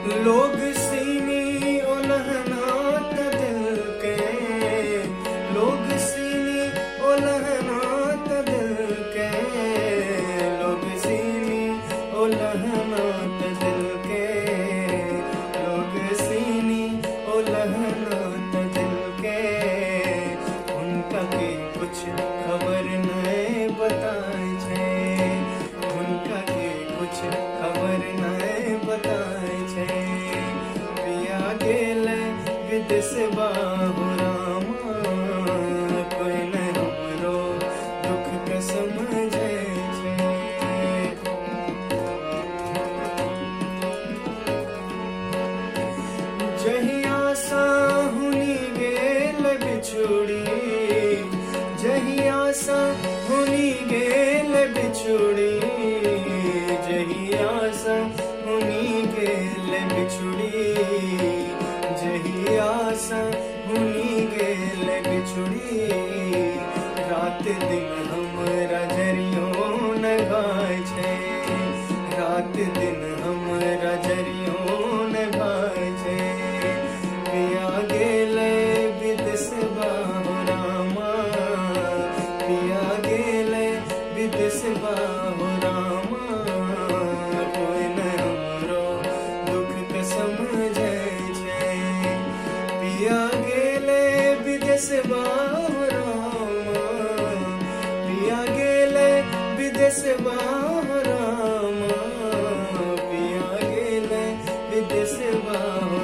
लोग सीनी उलहनात दिल के, लोग सीनी उलहनात दिल के, लोग सीनी उलहनात दिल के, लोग सीनी उलहनात दिल के। उनका के कुछ खबर नहीं बताए छे, उनका के कुछ खबर नहीं बताए छे। पिया गेल विदेश बाहुरामा, कोई न हमरो दुख के समझे छे। जहिया साहुनी गेल बिछुड़ी, जहिया साहुनी गेल बिछुड़ी, जहिया साहुनी गेल बिछुड़ी, जहिया साहुनी गेल बिछुड़ी। रात दिन हमरा जरियो न गाय छे, रात दिन हमरा जरियो न गाय छे। पिया गेल विदेश बाहुरामा, पिया गेल विदेश बाहुरामा, कोई न हमरो दुख के समझे छे। पिया गेल विदेश बाहुरामा, पिया गेल विदेश बाहुरामा, पिया गेल विदेश बाहुरामा।